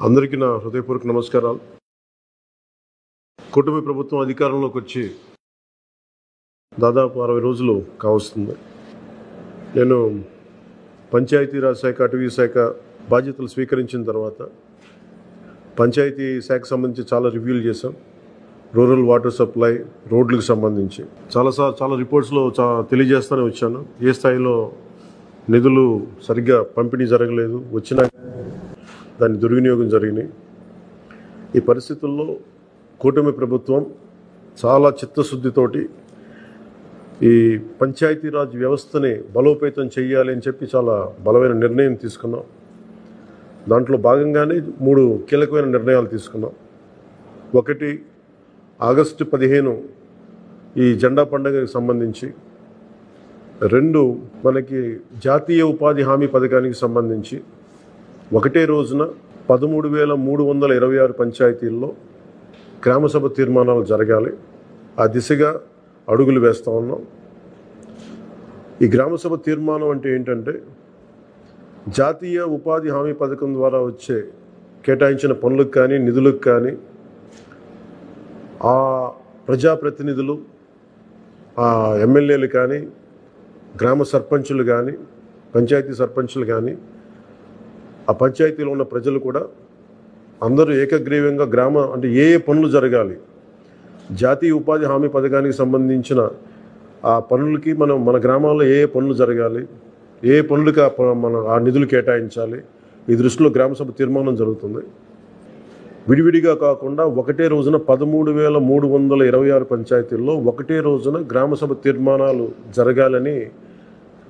అందరికీ నా హృదయపూర్వక నమస్కారాలు. కూటమి ప్రభుత్వం అధికారంలోకి వచ్చి దాదాపు 60 రోజులు కావస్తుంది. నేను పంచాయతీరాజ్ శాఖ, అటవీ శాఖ బాధ్యతలు స్వీకరించిన తర్వాత పంచాయతీ శాఖకు సంబంధించి చాలా రివ్యూలు చేశాం. రూరల్ వాటర్ సప్లై, రోడ్లకు సంబంధించి చాలా రిపోర్ట్స్లో తెలియజేస్తూనే వచ్చాను. ఏ స్థాయిలో నిధులు సరిగ్గా పంపిణీ జరగలేదు, వచ్చినా దాని దుర్వినియోగం జరిగినాయి. ఈ పరిస్థితుల్లో కూటమి ప్రభుత్వం చాలా చిత్తశుద్ధితోటి ఈ పంచాయతీరాజ్ వ్యవస్థని బలోపేతం చేయాలి అని చెప్పి చాలా బలమైన నిర్ణయం తీసుకున్నాం. దాంట్లో భాగంగానే 3 కీలకమైన నిర్ణయాలు తీసుకున్నాం. ఒకటి, ఆగస్టు 15 ఈ జెండా పండుగకి సంబంధించి. 2, మనకి జాతీయ ఉపాధి హామీ పథకానికి సంబంధించి ఒకటే రోజున 13,326 పంచాయతీల్లో గ్రామసభ తీర్మానాలు జరగాలి. ఆ దిశగా అడుగులు వేస్తూ ఉన్నాం. ఈ గ్రామసభ తీర్మానం అంటే ఏంటంటే, జాతీయ ఉపాధి హామీ పథకం ద్వారా వచ్చే కేటాయించిన పనులకు కానీ నిధులకు కానీ ఆ ప్రజాప్రతినిధులు, ఆ ఎమ్మెల్యేలు కానీ, గ్రామ సర్పంచులు కానీ, పంచాయతీ సర్పంచులు కానీ, ఆ పంచాయతీలో ఉన్న ప్రజలు కూడా అందరూ ఏకగ్రీవంగా అంటే ఏ పనులు జరగాలి, జాతీయ ఉపాధి హామీ పథకానికి సంబంధించిన ఆ పనులకి మన గ్రామాల్లో ఏ పనులు జరగాలి, ఏ పనులకి ఆ నిధులు కేటాయించాలి, ఈ దృష్టిలో గ్రామసభ తీర్మానం జరుగుతుంది. విడివిడిగా కాకుండా ఒకటే రోజున 13,326 పంచాయతీల్లో ఒకటే రోజున గ్రామసభ తీర్మానాలు జరగాలని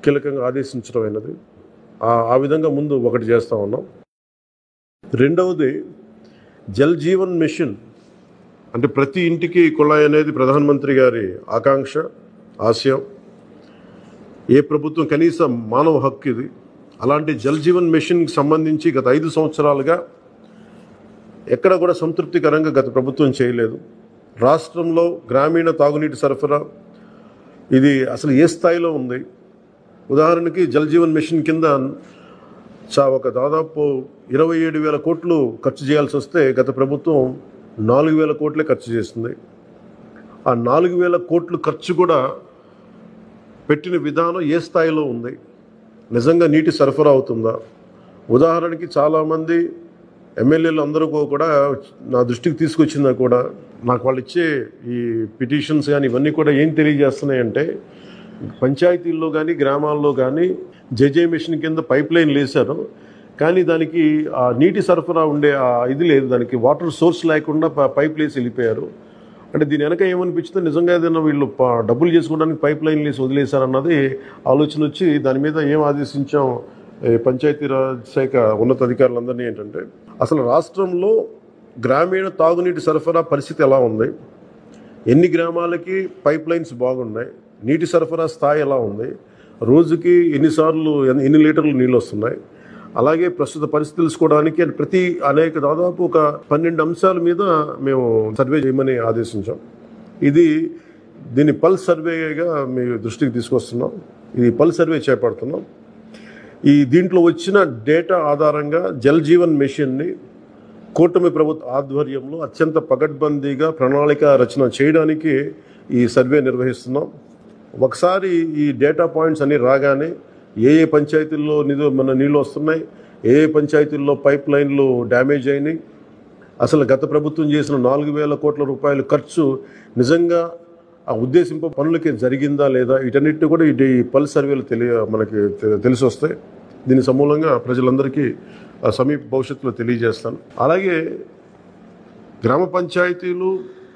కీలకంగా ఆదేశించడం అయినది. ఆ విధంగా ముందు ఒకటి చేస్తూ ఉన్నాం. రెండవది, జల్ జీవన్ మిషన్. అంటే ప్రతి ఇంటికి కుళాయి అనేది ప్రధానమంత్రి గారి ఆకాంక్ష, ఆశయం. ఏ ప్రభుత్వం కనీస మానవ హక్కు ఇది. అలాంటి జల్ జీవన్ మిషన్కి సంబంధించి గత 5 సంవత్సరాలుగా ఎక్కడ కూడా సంతృప్తికరంగా గత ప్రభుత్వం చేయలేదు. రాష్ట్రంలో గ్రామీణ తాగునీటి సరఫరా ఇది అసలు ఏ స్థాయిలో ఉంది? ఉదాహరణకి జల్ జీవన్ మిషన్ కింద ఒక దాదాపు 27,000 కోట్లు ఖర్చు చేయాల్సి వస్తే గత ప్రభుత్వం 4,000 కోట్లే ఖర్చు చేస్తుంది. ఆ 4,000 కోట్లు ఖర్చు కూడా పెట్టిన విధానం ఏ స్థాయిలో ఉంది? నిజంగా నీటి సరఫరా అవుతుందా? ఉదాహరణకి చాలామంది ఎమ్మెల్యేలు అందరూ కూడా నా దృష్టికి తీసుకొచ్చిందా కూడా, నాకు వాళ్ళు ఇచ్చే ఈ పిటిషన్స్ కానీ ఇవన్నీ కూడా ఏం తెలియజేస్తున్నాయంటే, పంచాయతీల్లో కానీ గ్రామాల్లో కానీ జేజే మిషన్ కింద పైప్ లైన్లు వేశారు, కానీ దానికి ఆ నీటి సరఫరా ఉండే ఇది లేదు, దానికి వాటర్ సోర్స్ లేకుండా పైప్ వేసి వెళ్ళిపోయారు. అంటే దీని వెనక ఏమనిపించిందో, నిజంగా ఏదైనా వీళ్ళు డబ్బులు చేసుకోవడానికి పైప్ లైన్లు వేసి వదిలేశారన్నది ఆలోచన వచ్చి దాని మీద ఏం ఆదేశించాం పంచాయతీరాజ్ శాఖ ఉన్నతాధికారులందరినీ ఏంటంటే, అసలు రాష్ట్రంలో గ్రామీణ తాగునీటి సరఫరా పరిస్థితి ఎలా ఉంది, ఎన్ని గ్రామాలకి పైప్ లైన్స్ బాగున్నాయి, నీటి సరఫరా స్థాయి ఎలా ఉంది, రోజుకి ఎన్ని లీటర్లు నీళ్ళు వస్తున్నాయి, అలాగే ప్రస్తుత పరిస్థితి తెలుసుకోవడానికి దాదాపు ఒక 12 అంశాల మీద మేము సర్వే చేయమని ఆదేశించాం. దీన్ని పల్స్ సర్వేగా మీ దృష్టికి తీసుకొస్తున్నాం. ఇది పల్స్ సర్వే చేపడుతున్నాం. దీంట్లో వచ్చిన డేటా ఆధారంగా జల్ జీవన్ మిషన్ని కూటమి ప్రభుత్వ ఆధ్వర్యంలో అత్యంత పకడ్బందీగా ప్రణాళిక రచన చేయడానికి ఈ సర్వే నిర్వహిస్తున్నాం. ఒకసారి ఈ డేటా పాయింట్స్ అన్నీ రాగానే ఏ పంచాయతీల్లో నీళ్ళు వస్తున్నాయి, ఏ పంచాయతీల్లో పైప్ లైన్లు డ్యామేజ్ అయినాయి, అసలు గత ప్రభుత్వం చేసిన 4,000 కోట్ల రూపాయల ఖర్చు నిజంగా ఆ ఉద్దేశింపు పనులకి జరిగిందా లేదా, వీటన్నిటిని కూడా ఈ పల్స్ సర్వేలు మనకి తెలిసి వస్తాయి. దీని సమూలంగా ప్రజలందరికీ సమీప భవిష్యత్తులో తెలియజేస్తాను. అలాగే గ్రామ పంచాయతీలు,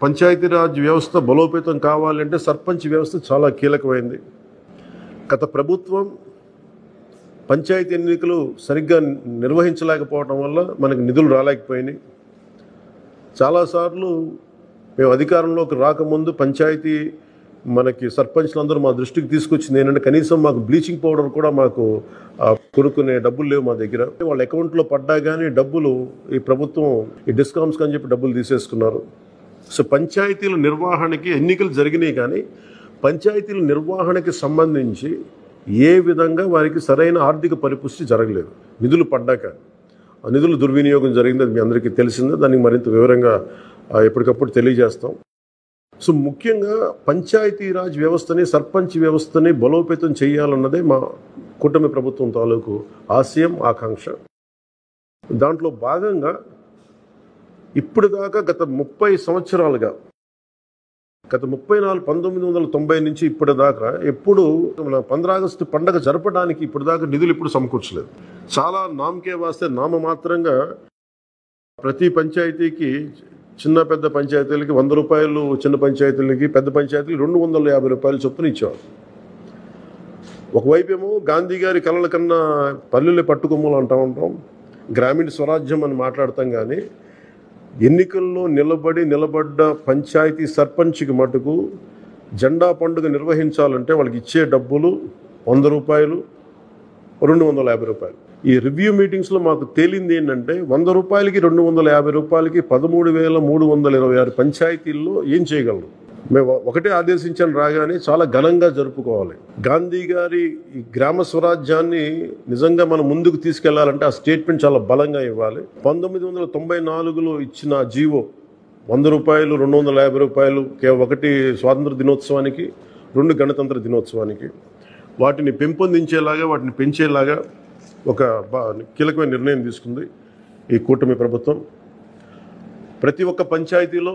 పంచాయతీరాజ్ వ్యవస్థ బలోపేతం కావాలంటే సర్పంచ్ వ్యవస్థ చాలా కీలకమైంది. గత ప్రభుత్వం పంచాయతీ ఎన్నికలు సరిగ్గా నిర్వహించలేకపోవడం వల్ల మనకు నిధులు రాలేకపోయినాయి. చాలాసార్లు మేము అధికారంలోకి రాకముందు పంచాయతీ మనకి సర్పంచ్లందరూ మా దృష్టికి తీసుకొచ్చింది ఏంటంటే, కనీసం మాకు బ్లీచింగ్ పౌడర్ కూడా మాకు కొనుక్కునే డబ్బులు లేవు మా దగ్గర. వాళ్ళ అకౌంట్లో పడ్డా కానీ డబ్బులు ఈ ప్రభుత్వం ఈ డిస్కౌంట్స్కి అని చెప్పి డబ్బులు తీసేసుకున్నారు. సో పంచాయతీల నిర్వహణకి ఎన్నికలు జరిగినాయి, కానీ పంచాయతీల నిర్వహణకి సంబంధించి ఏ విధంగా వారికి సరైన ఆర్థిక పరిపుష్టి జరగలేదు నిధులు పడ్డాక. నిధుల దుర్వినియోగం జరిగింది, అది మీ అందరికీ తెలిసిందే. దానికి మరింత వివరంగా ఎప్పటికప్పుడు తెలియజేస్తాం. సో ముఖ్యంగా పంచాయతీరాజ్ వ్యవస్థని, సర్పంచ్ వ్యవస్థని బలోపేతం చేయాలన్నదే మా కూటమి ప్రభుత్వం తాలూకు ఆశయం, ఆకాంక్ష. దాంట్లో భాగంగా ఇప్పుడు దాకా గత 30 సంవత్సరాలుగా, గత 1990 నుంచి ఇప్పటిదాకా ఎప్పుడు మన 15 ఆగస్టు పండగ జరపడానికి ఇప్పటిదాకా నిధులు ఇప్పుడు సమకూర్చలేదు. చాలా నామకే వాస్తే నామమాత్రంగా ప్రతి పంచాయతీకి, చిన్న పెద్ద పంచాయతీలకి 100 రూపాయలు, చిన్న పంచాయతీలకి, పెద్ద పంచాయతీలకి 250 రూపాయలు చొప్పున ఇచ్చేవారు. ఒకవైపేమో గాంధీ గారి కలల కన్నా పల్లెలు పట్టుకొమ్మలు అంటూ ఉంటాం, గ్రామీణ స్వరాజ్యం అని మాట్లాడతాం. కానీ ఎన్నికల్లో నిలబడ్డ పంచాయతీ సర్పంచ్కి మటుకు జెండా పండుగ నిర్వహించాలంటే వాళ్ళకి ఇచ్చే డబ్బులు 100 రూపాయలు, 250 రూపాయలు. ఈ రివ్యూ మీటింగ్స్లో మాకు తేలింది ఏంటంటే 100 రూపాయలకి, 250 రూపాయలకి 13,326 పంచాయతీల్లో ఏం చేయగలరు? మేము ఒకటే ఆదేశించాను, రాగానే చాలా ఘనంగా జరుపుకోవాలి. గాంధీ గారి ఈ గ్రామ స్వరాజ్యాన్ని నిజంగా మనం ముందుకు తీసుకెళ్లాలంటే ఆ స్టేట్మెంట్ చాలా బలంగా ఇవ్వాలి. 1994లో ఇచ్చిన జీవో 100 రూపాయలు, 250 రూపాయలు, ఒకటి స్వాతంత్ర దినోత్సవానికి, 2 గణతంత్ర దినోత్సవానికి, వాటిని పెంపొందించేలాగా, వాటిని పెంచేలాగా ఒక కీలకమైన నిర్ణయం తీసుకుంది ఈ కూటమి ప్రభుత్వం. ప్రతి ఒక్క పంచాయతీలో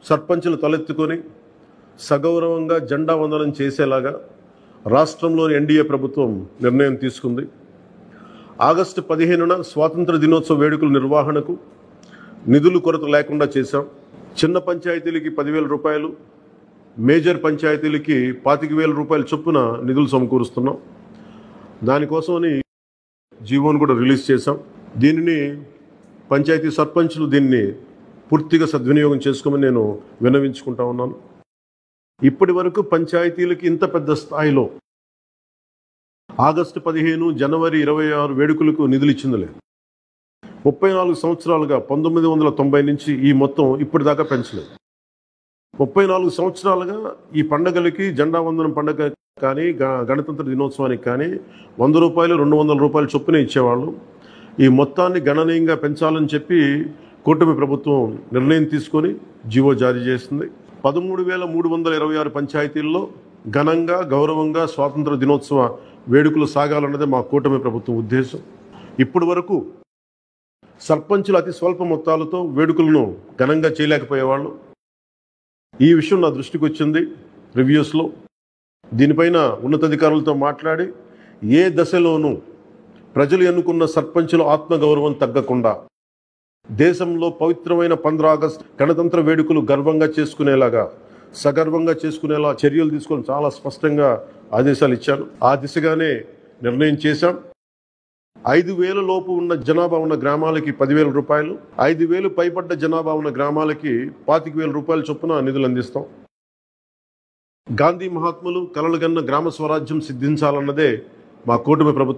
సర్పంచులు తలెత్తుకొని సగౌరవంగా జెండా వందనం చేసేలాగా రాష్ట్రంలోని ఎన్డీఏ ప్రభుత్వం నిర్ణయం తీసుకుంది. ఆగస్టు 15న స్వాతంత్ర దినోత్సవ వేడుకల నిర్వహణకు నిధులు కొరత లేకుండా చేశాం. చిన్న పంచాయతీలకి 10,000 రూపాయలు, మేజర్ పంచాయతీలకి 25,000 రూపాయల చొప్పున నిధులు సమకూరుస్తున్నాం. దానికోసమని జీవోను కూడా రిలీజ్ చేశాం. దీనిని పంచాయతీ సర్పంచులు దీన్ని పూర్తిగా సద్వినియోగం చేసుకోమని నేను విన్నవించుకుంటా ఉన్నాను. ఇప్పటి వరకు పంచాయతీలకి ఇంత పెద్ద స్థాయిలో ఆగస్టు 15, జనవరి 26 వేడుకలకు నిధులు ఇచ్చింది లేదు. 34 సంవత్సరాలుగా 1990 నుంచి ఈ మొత్తం ఇప్పటిదాకా పెంచలేదు. 34 సంవత్సరాలుగా ఈ పండగలకి, జెండా వందనం పండగ కానీ, గణతంత్ర దినోత్సవానికి కానీ 100 రూపాయలు, 200 రూపాయలు చొప్పున ఇచ్చేవాళ్ళు. ఈ మొత్తాన్ని గణనీయంగా పెంచాలని చెప్పి కూటమి ప్రభుత్వం నిర్ణయం తీసుకొని జీవో జారీ చేసింది. 13,326 పంచాయతీల్లో ఘనంగా, గౌరవంగా స్వాతంత్ర దినోత్సవ వేడుకలు సాగాలన్నదే మా కూటమి ప్రభుత్వం ఉద్దేశం. ఇప్పటి వరకు సర్పంచులు అతి స్వల్ప మొత్తాలతో వేడుకలను ఘనంగా చేయలేకపోయేవాళ్ళు. ఈ విషయం నా దృష్టికి వచ్చింది రివ్యూస్లో. దీనిపైన ఉన్నతాధికారులతో మాట్లాడి ఏ దశలోనూ ప్రజలు ఎన్నుకున్న సర్పంచుల ఆత్మగౌరవం తగ్గకుండా దేశంలో పవిత్రమైన 15 ఆగస్టు గణతంత్ర వేడుకలు గర్వంగా చేసుకునేలాగా, సగర్వంగా చేసుకునేలా చర్యలు తీసుకొని చాలా స్పష్టంగా ఆదేశాలు ఇచ్చాను. ఆ దిశగానే నిర్ణయం చేశాం. 5,000 లోపు ఉన్న జనాభా ఉన్న గ్రామాలకి 10,000 రూపాయలు, 5,000 పైబడ్డ జనాభా ఉన్న గ్రామాలకి 25,000 రూపాయల చొప్పున నిధులు అందిస్తాం. గాంధీ మహాత్ములు కలలుగన్న గ్రామ స్వరాజ్యం సిద్ధించాలన్నదే మా కూటమి ప్రభుత్వం